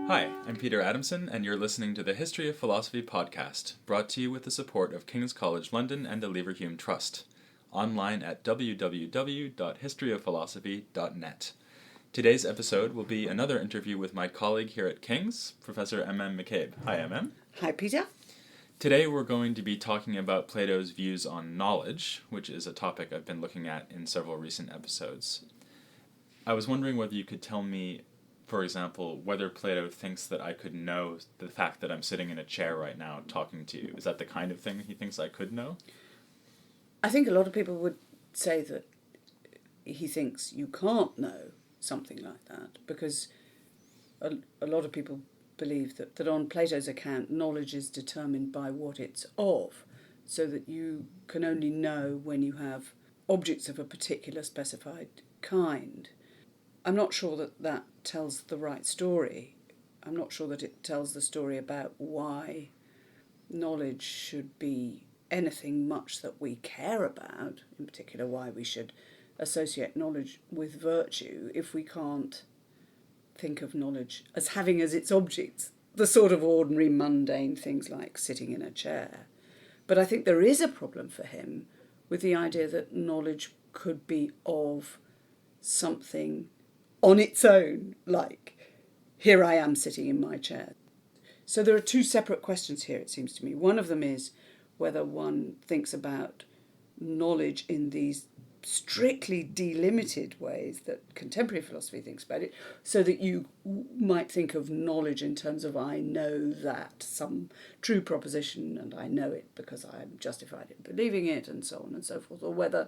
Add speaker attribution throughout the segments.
Speaker 1: Hi, I'm Peter Adamson, and you're listening to the History of Philosophy podcast, brought to you with the support of King's College London and the Leverhulme Trust, online at www.historyofphilosophy.net. Today's episode will be another interview with my colleague here at King's, Professor McCabe. Hi,
Speaker 2: Hi, Peter.
Speaker 1: Today we're going to be talking about Plato's views on knowledge, which is a topic I've been looking at in several recent episodes. I was wondering whether you could tell me, for example, whether Plato thinks that I could know the fact that I'm sitting in a chair right now talking to you. Is that the kind of thing he thinks I could know?
Speaker 2: I think a lot of people would say that he thinks you can't know something like that, because a lot of people believe that on Plato's account, knowledge is determined by what it's of, so that you can only know when you have objects of a particular specified kind. I'm not sure that tells the right story. I'm not sure that it tells the story about why knowledge should be anything much that we care about, in particular why we should associate knowledge with virtue if we can't think of knowledge as having as its objects the sort of ordinary mundane things like sitting in a chair. But I think there is a problem for him with the idea that knowledge could be of something on its own, like, here I am sitting in my chair. So there are two separate questions here, it seems to me. One of them is whether one thinks about knowledge in these strictly delimited ways that contemporary philosophy thinks about it, so that you might think of knowledge in terms of I know that, some true proposition, and I know it because I'm justified in believing it, and so on and so forth, or whether,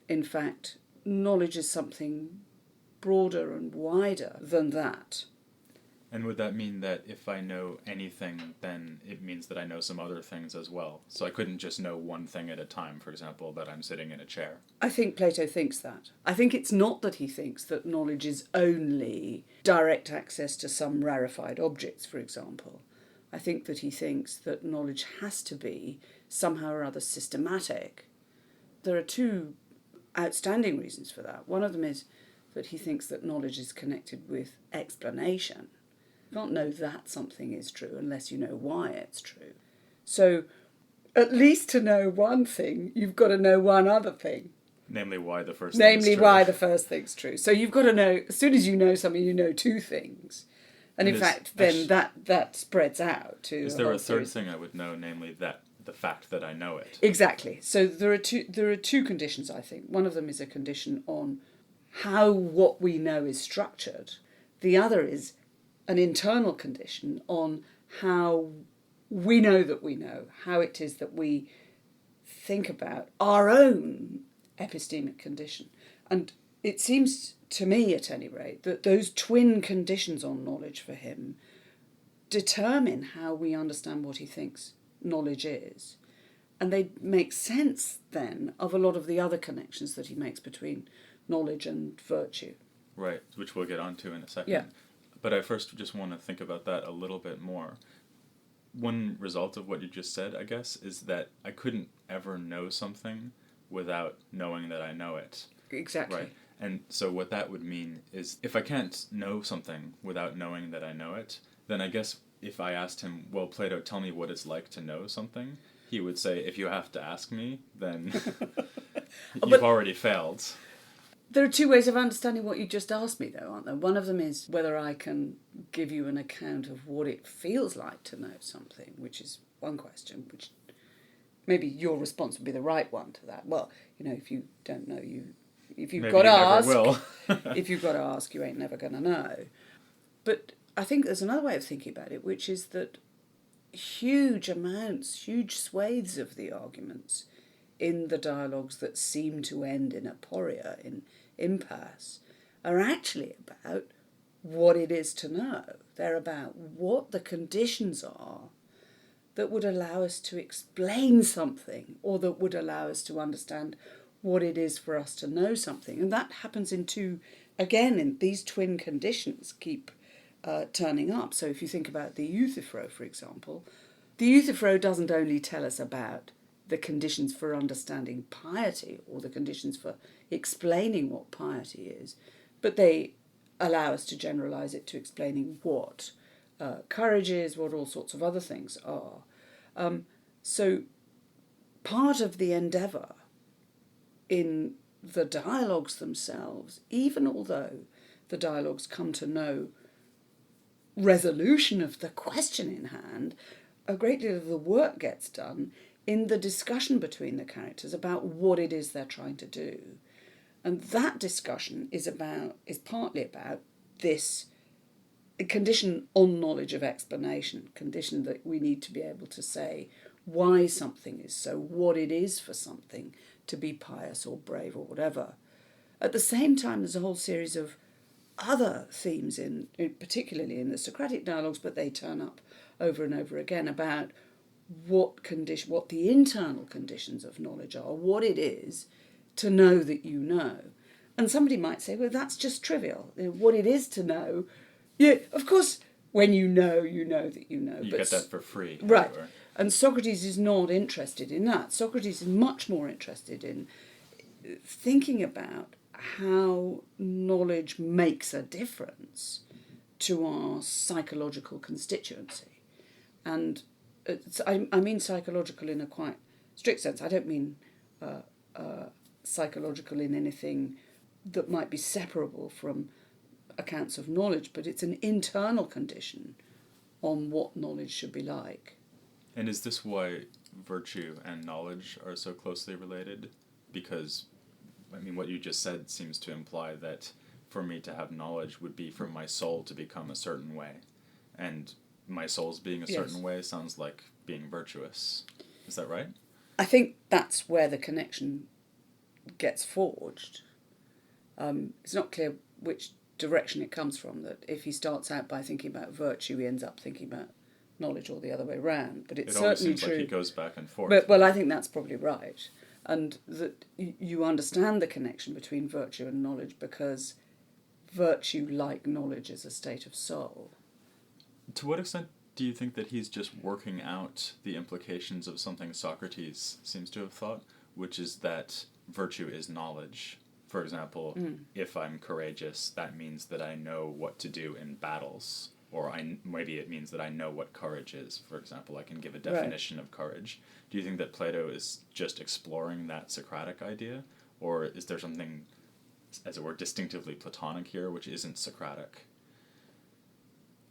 Speaker 2: in fact, knowledge is something broader and wider than that.
Speaker 1: And would that mean that if I know anything, then it means that I know some other things as well? So I couldn't just know one thing at a time, for example, that I'm sitting in a chair?
Speaker 2: I think Plato thinks that. I think it's not that he thinks that knowledge is only direct access to some rarefied objects, for example. I think that he thinks that knowledge has to be somehow or other systematic. There are two outstanding reasons for that. One of them is that he thinks that knowledge is connected with explanation. You can't know that something is true unless you know why it's true. So, at least to know one thing, you've got to know one other thing.
Speaker 1: Namely why the first thing is true.
Speaker 2: Namely why the first thing's true. So you've got to know, as soon as you know something, you know two things. And in fact, then that spreads out to...
Speaker 1: Is there a third thing I would know, namely that the fact that I know it?
Speaker 2: Exactly. So there are two conditions, I think. One of them is a condition on how what we know is structured. The other is an internal condition on how we know that we know, how it is that we think about our own epistemic condition. And it seems to me, at any rate, that those twin conditions on knowledge for him determine how we understand what he thinks knowledge is. And they make sense, then, of a lot of the other connections that he makes between knowledge and virtue.
Speaker 1: Right, which we'll get onto in a second.
Speaker 2: Yeah.
Speaker 1: But I first just want to think about that a little bit more. One result of what you just said, I guess, is that I couldn't ever know something without knowing that I know it.
Speaker 2: Exactly.
Speaker 1: Right. And so what that would mean is if I can't know something without knowing that I know it, then I guess if I asked him, well, Plato, tell me what it's like to know something, he would say, if you have to ask me, then you've already failed.
Speaker 2: There are two ways of understanding what you just asked me, though, aren't there? One of them is whether I can give you an account of what it feels like to know something, which is one question, which maybe your response would be the right one to that. Well, if you don't know, if you've got to ask, if you've got to ask, you ain't never going to know. But I think there's another way of thinking about it, which is that huge swathes of the arguments in the dialogues that seem to end in aporia, in impasse, are actually about what it is to know. They're about what the conditions are that would allow us to explain something, or that would allow us to understand what it is for us to know something. And that happens in these twin conditions keep turning up. So if you think about the Euthyphro, for example, the Euthyphro doesn't only tell us about the conditions for understanding piety, or the conditions for explaining what piety is, but they allow us to generalise it to explaining what courage is, what all sorts of other things are. So part of the endeavour in the dialogues themselves, even although the dialogues come to no resolution of the question in hand, a great deal of the work gets done in the discussion between the characters about what it is they're trying to do. And that discussion is partly about this condition on knowledge of explanation, condition that we need to be able to say why something is so, what it is for something to be pious or brave or whatever. At the same time, there's a whole series of other themes, particularly in the Socratic dialogues, but they turn up over and over again, about what the internal conditions of knowledge are, what it is to know that you know. And somebody might say, well, that's just trivial. What it is to know, yeah, of course, when you know that you know.
Speaker 1: You get that for free.
Speaker 2: Right. However. And Socrates is not interested in that. Socrates is much more interested in thinking about how knowledge makes a difference to our psychological constituency. And I mean psychological in a quite strict sense. I don't mean psychological in anything that might be separable from accounts of knowledge, but it's an internal condition on what knowledge should be like.
Speaker 1: And is this why virtue and knowledge are so closely related? Because, I mean, what you just said seems to imply that for me to have knowledge would be for my soul to become a certain way. And my soul's being a certain way sounds like being virtuous. Is that right?
Speaker 2: I think that's where the connection gets forged. It's not clear which direction it comes from, that if he starts out by thinking about virtue, he ends up thinking about knowledge, or the other way round. But it's certainly
Speaker 1: seems
Speaker 2: true.
Speaker 1: Like he goes back and forth.
Speaker 2: But, well, I think that's probably right. And that you understand the connection between virtue and knowledge because virtue, like knowledge, is a state of soul.
Speaker 1: To what extent do you think that he's just working out the implications of something Socrates seems to have thought, which is that virtue is knowledge? For example, if I'm courageous, that means that I know what to do in battles. Or maybe it means that I know what courage is. For example, I can give a definition of courage. Do you think that Plato is just exploring that Socratic idea? Or is there something, as it were, distinctively Platonic here, which isn't Socratic?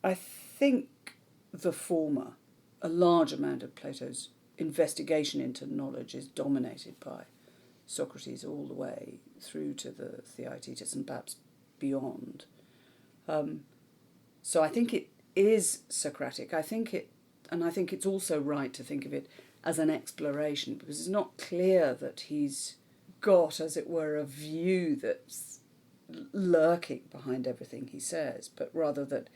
Speaker 2: I think the former. A large amount of Plato's investigation into knowledge is dominated by Socrates all the way through to the Theaetetus and perhaps beyond. So I think it is Socratic. I think it's also right to think of it as an exploration, because it's not clear that he's got, as it were, a view that's lurking behind everything he says, but rather that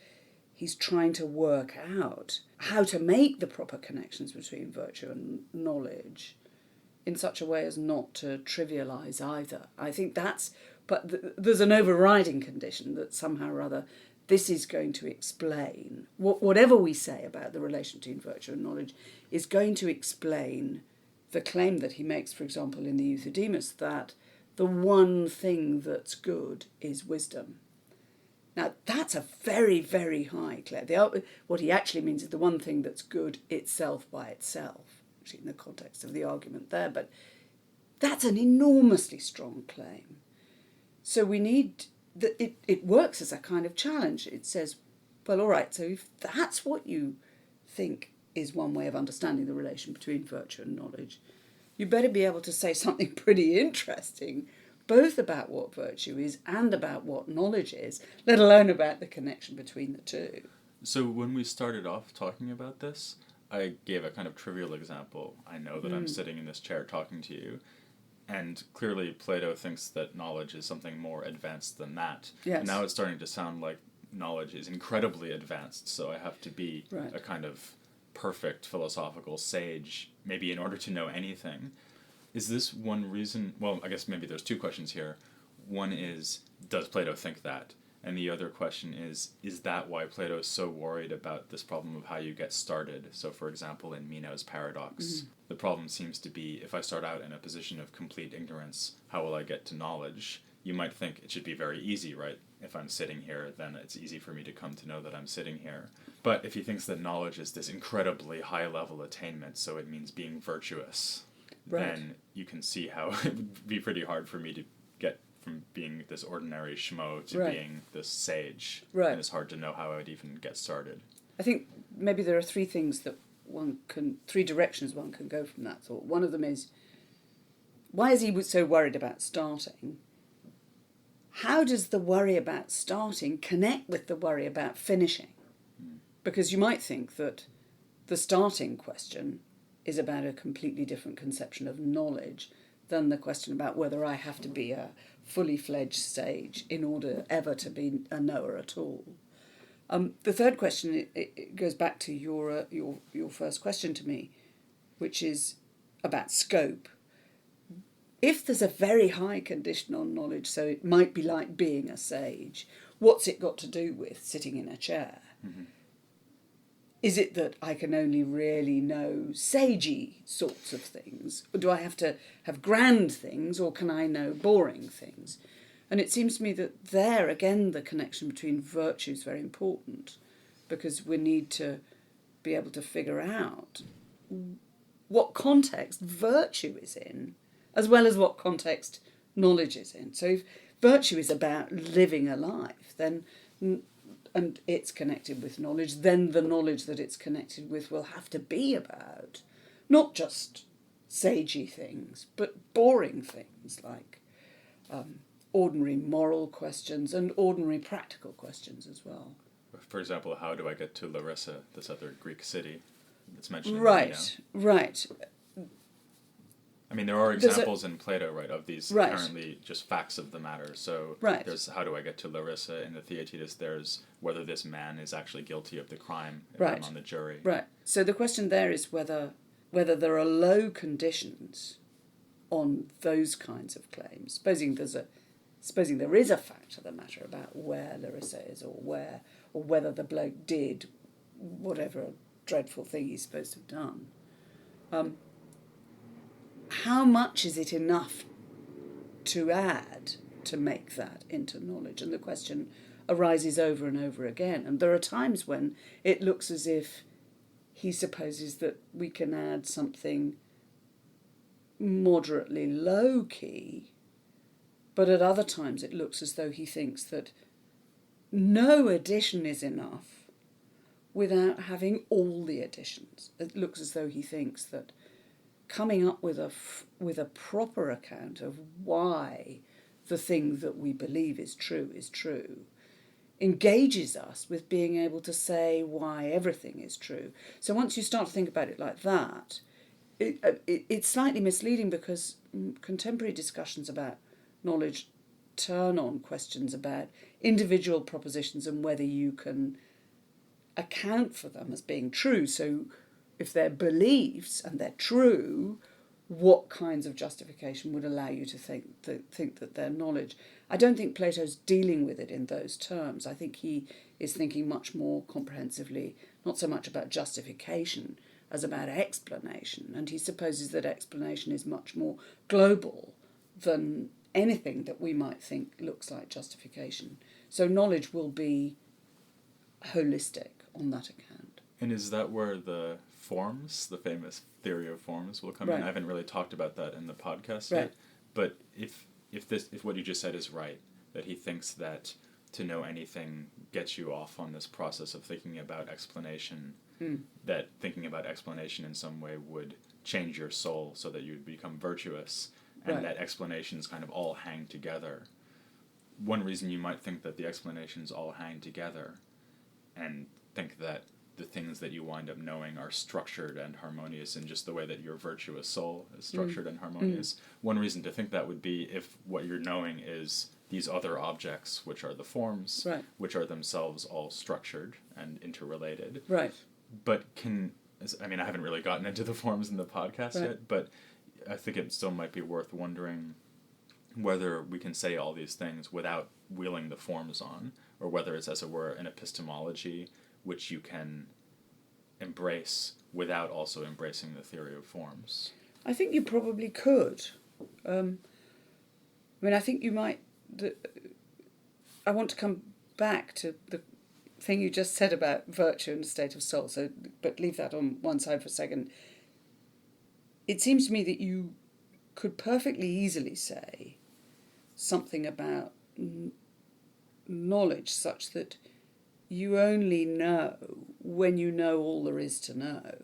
Speaker 2: he's trying to work out how to make the proper connections between virtue and knowledge in such a way as not to trivialise either. I think there's an overriding condition that somehow or other this is going to explain, whatever we say about the relation between virtue and knowledge, is going to explain the claim that he makes, for example, in the Euthydemus, that the one thing that's good is wisdom. Now, that's a very, very high claim. What he actually means is the one thing that's good itself by itself, actually in the context of the argument there, but that's an enormously strong claim. So we need... It works as a kind of challenge. It says, well, all right, so if that's what you think is one way of understanding the relation between virtue and knowledge, you better be able to say something pretty interesting, both about what virtue is and about what knowledge is, let alone about the connection between the two.
Speaker 1: So when we started off talking about this, I gave a kind of trivial example. I know that I'm sitting in this chair talking to you, and clearly Plato thinks that knowledge is something more advanced than that.
Speaker 2: Yes.
Speaker 1: And now it's starting to sound like knowledge is incredibly advanced, so I have to be a kind of perfect philosophical sage, maybe in order to know anything. Is this one reason... Well, I guess maybe there's two questions here. One is, does Plato think that? And the other question is that why Plato is so worried about this problem of how you get started? So, for example, in Meno's paradox, the problem seems to be, if I start out in a position of complete ignorance, how will I get to knowledge? you might think it should be very easy, right? If I'm sitting here, then it's easy for me to come to know that I'm sitting here. But if he thinks that knowledge is this incredibly high-level attainment, so it means being virtuous, then you can see how it would be pretty hard for me to get from being this ordinary schmo to being this sage.
Speaker 2: Right.
Speaker 1: And it's hard to know how I would even get started.
Speaker 2: I think maybe there are three directions one can go from that thought. One of them is, why is he so worried about starting? How does the worry about starting connect with the worry about finishing? Because you might think that the starting question is about a completely different conception of knowledge than the question about whether I have to be a fully fledged sage in order ever to be a knower at all. The third question, it goes back to your first question to me, which is about scope. If there's a very high condition on knowledge, so it might be like being a sage, what's it got to do with sitting in a chair? Mm-hmm. Is it that I can only really know sagey sorts of things? Or do I have to have grand things, or can I know boring things? And it seems to me that there, again, the connection between virtue is very important, because we need to be able to figure out what context virtue is in, as well as what context knowledge is in. So if virtue is about living a life, then, and it's connected with knowledge, then the knowledge that it's connected with will have to be about not just sagey things, but boring things like ordinary moral questions and ordinary practical questions as well.
Speaker 1: For example, how do I get to Larissa, this other Greek city that's mentioned?
Speaker 2: Right.
Speaker 1: I mean, there are examples in Plato, right, of these apparently just facts of the matter. So there's how do I get to Larissa? In the Theaetetus, there's whether this man is actually guilty of the crime if I'm on the jury.
Speaker 2: Right. So the question there is whether there are low conditions on those kinds of claims. Supposing there is a fact of the matter about where Larissa is, or whether the bloke did whatever dreadful thing he's supposed to have done. How much is it enough to add to make that into knowledge? And the question arises over and over again. And there are times when it looks as if he supposes that we can add something moderately low-key, but at other times it looks as though he thinks that no addition is enough without having all the additions. It looks as though he thinks that coming up with a proper account of why the thing that we believe is true engages us with being able to say why everything is true. So once you start to think about it like that, it's slightly misleading, because contemporary discussions about knowledge turn on questions about individual propositions and whether you can account for them as being true. So if they're beliefs and they're true, what kinds of justification would allow you to think that they're knowledge? I don't think Plato's dealing with it in those terms. I think he is thinking much more comprehensively, not so much about justification as about explanation. And he supposes that explanation is much more global than anything that we might think looks like justification. So knowledge will be holistic on that account.
Speaker 1: And is that where the forms, the famous theory of forms, will come in? I haven't really talked about that in the podcast yet. But if what you just said is right, that he thinks that to know anything gets you off on this process of thinking about explanation, that thinking about explanation in some way would change your soul so that you'd become virtuous, and that explanations kind of all hang together. One reason you might think that the explanations all hang together and think that the things that you wind up knowing are structured and harmonious in just the way that your virtuous soul is structured and harmonious. One reason to think that would be if what you're knowing is these other objects, which are the forms, which are themselves all structured and interrelated. But I haven't really gotten into the forms in the podcast yet, but I think it still might be worth wondering whether we can say all these things without wheeling the forms on, or whether it's, as it were, an epistemology which you can embrace without also embracing the theory of forms.
Speaker 2: I think you probably could. I think you might I want to come back to the thing you just said about virtue and a state of soul. So, but leave that on one side for a second. It seems to me that you could perfectly easily say something about knowledge such that you only know when you know all there is to know,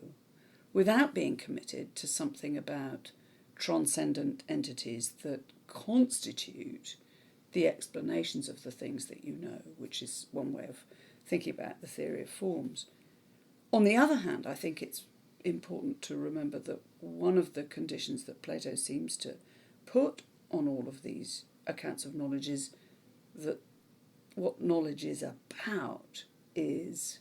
Speaker 2: without being committed to something about transcendent entities that constitute the explanations of the things that you know, which is one way of thinking about the theory of forms. On the other hand, I think it's important to remember that one of the conditions that Plato seems to put on all of these accounts of knowledge is that what knowledge is about is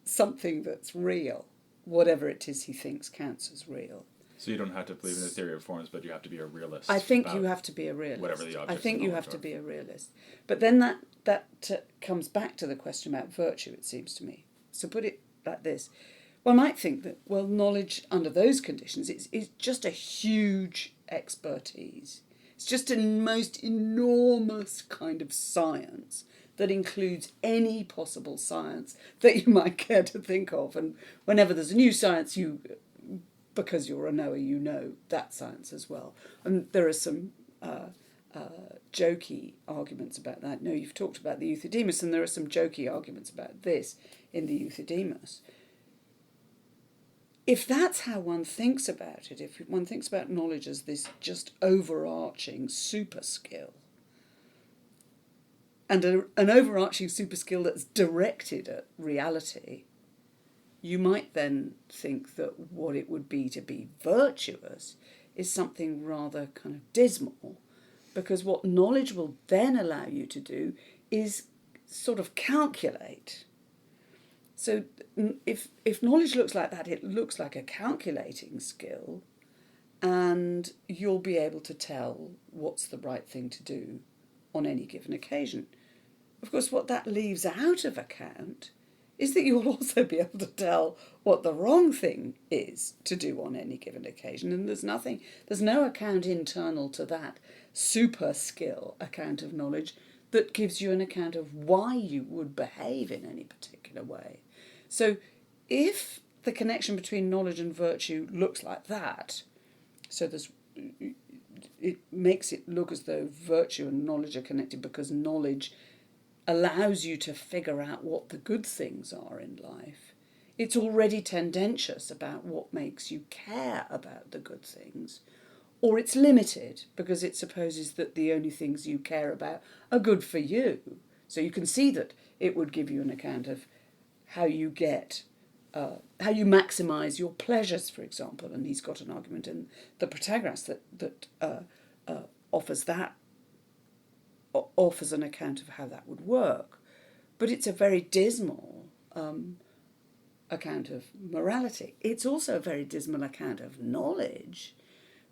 Speaker 2: something that's real, whatever it is he thinks counts as real.
Speaker 1: So you don't have to believe in the theory of forms, but you have to be a realist.
Speaker 2: I think you have to be a realist.
Speaker 1: Whatever the object.
Speaker 2: I think you have to be a realist. But then that comes back to the question about virtue, it seems to me. So put it like this. One might think that, well, knowledge under those conditions is just a huge expertise. It's just a most enormous kind of science that includes any possible science that you might care to think of. And whenever there's a new science, because you're a knower, you know that science as well. And there are some jokey arguments about that. No, you've talked about the Euthydemus, and there are some jokey arguments about this in the Euthydemus. If that's how one thinks about it, if one thinks about knowledge as this just overarching super skill, and an overarching super skill that's directed at reality, you might then think that what it would be to be virtuous is something rather kind of dismal, because what knowledge will then allow you to do is sort of calculate. So if knowledge looks like that, it looks like a calculating skill, and you'll be able to tell what's the right thing to do on any given occasion. Of course, what that leaves out of account is that you'll also be able to tell what the wrong thing is to do on any given occasion, and there's no account internal to that super skill account of knowledge that gives you an account of why you would behave in any particular way. So if the connection between knowledge and virtue looks like that, so it makes it look as though virtue and knowledge are connected because knowledge allows you to figure out what the good things are in life, it's already tendentious about what makes you care about the good things, or it's limited because it supposes that the only things you care about are good for you. So you can see that it would give you an account of how you maximise your pleasures, for example, and he's got an argument in the Protagoras that offers an account of how that would work. But it's a very dismal account of morality. It's also a very dismal account of knowledge,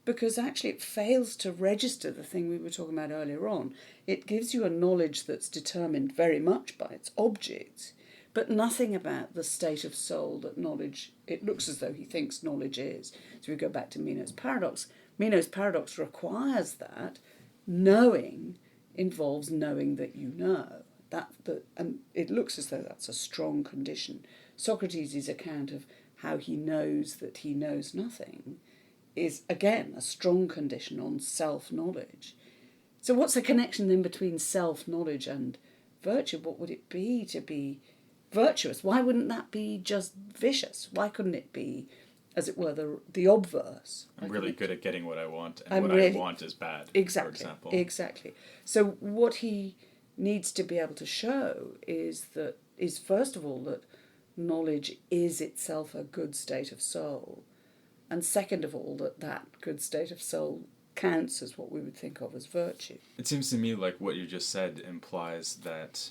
Speaker 2: because actually it fails to register the thing we were talking about earlier on. It gives you a knowledge that's determined very much by its objects, but nothing about the state of soul that knowledge, it looks as though he thinks knowledge is. So we go back to Meno's paradox. Meno's paradox requires that knowing involves knowing that you know. And it looks as though that's a strong condition. Socrates' account of how he knows that he knows nothing is, again, a strong condition on self-knowledge. So what's the connection then between self-knowledge and virtue? What would it be to be virtuous? Why wouldn't that be just vicious? Why couldn't it be, as it were, the obverse?
Speaker 1: I'm really good at getting what I want, and I want is bad,
Speaker 2: exactly,
Speaker 1: for example.
Speaker 2: Exactly. So what he needs to be able to show is first of all that knowledge is itself a good state of soul, and second of all that good state of soul counts as what we would think of as virtue.
Speaker 1: It seems to me like what you just said implies that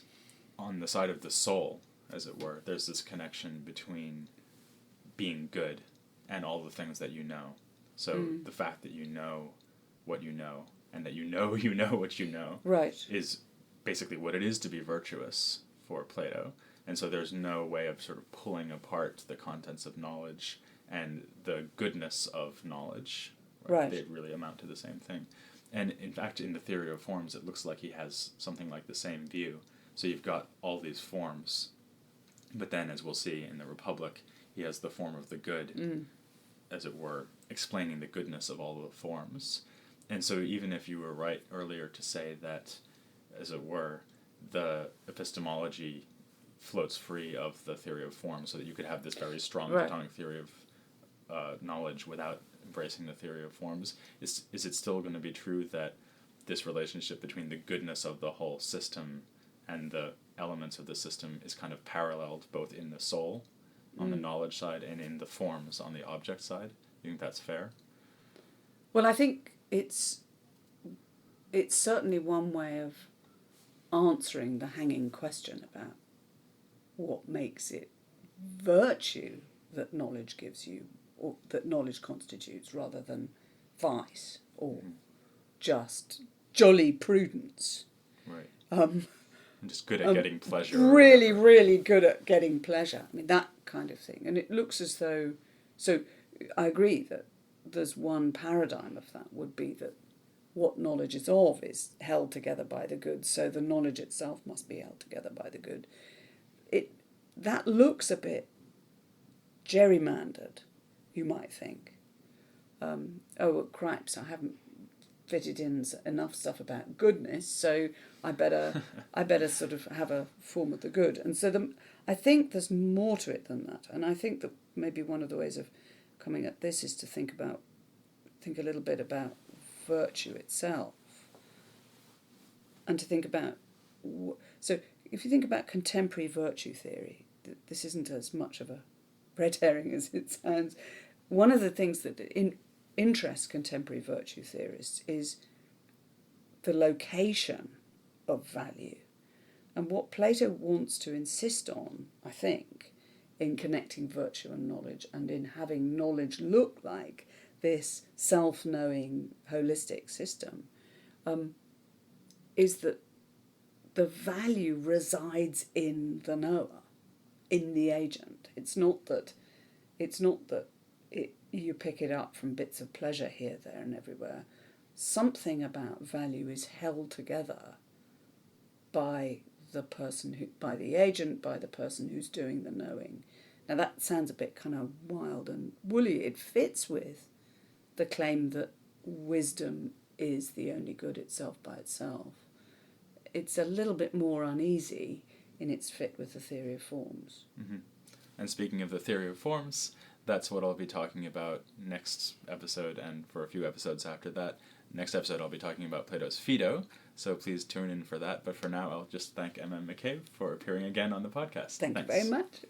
Speaker 1: on the side of the soul, as it were, there's this connection between being good and all the things that you know. So the fact that you know what you know, and that you know what you know,
Speaker 2: right,
Speaker 1: is basically what it is to be virtuous for Plato. And so there's no way of sort of pulling apart the contents of knowledge and the goodness of knowledge.
Speaker 2: Right.
Speaker 1: They really amount to the same thing. And in fact, in the theory of forms, it looks like he has something like the same view. So you've got all these forms, but then, as we'll see in the Republic, he has the form of the good, as it were, explaining the goodness of all the forms. And so even if you were right earlier to say that, as it were, the epistemology floats free of the theory of forms, so that you could have this very strong Platonic theory of knowledge without embracing the theory of forms, is it still going to be true that this relationship between the goodness of the whole system and the elements of the system is kind of paralleled both in the soul on the knowledge side and in the forms on the object side? You think that's fair?
Speaker 2: Well, I think it's certainly one way of answering the hanging question about what makes it virtue that knowledge gives you, or that knowledge constitutes, rather than vice or just jolly prudence.
Speaker 1: Right. I'm just good at getting pleasure.
Speaker 2: Really, really good at getting pleasure. I mean, that kind of thing. And it looks as though... So I agree that there's one paradigm of that would be that what knowledge is of is held together by the good, so the knowledge itself must be held together by the good. That looks a bit gerrymandered, you might think. Well, cripes, I haven't fitted in enough stuff about goodness, so I better sort of have a form of the good. And so I think there's more to it than that. And I think that maybe one of the ways of coming at this is to think a little bit about virtue itself, and to think about... So if you think about contemporary virtue theory, this isn't as much of a red herring as it sounds. One of the things that interests contemporary virtue theorists is the location of value. And what Plato wants to insist on, I think, in connecting virtue and knowledge, and in having knowledge look like this self-knowing holistic system, is that the value resides in the knower, in the agent. It's not that you pick it up from bits of pleasure here, there, and everywhere. Something about value is held together by by the agent, by the person who's doing the knowing. Now that sounds a bit kind of wild and woolly. It fits with the claim that wisdom is the only good itself by itself. It's a little bit more uneasy in its fit with the theory of forms.
Speaker 1: Mm-hmm. And speaking of the theory of forms, that's what I'll be talking about next episode, and for a few episodes after that. Next episode I'll be talking about Plato's Phaedo, so please tune in for that. But for now, I'll just thank McCabe for appearing again on the podcast.
Speaker 2: Thanks. You very much.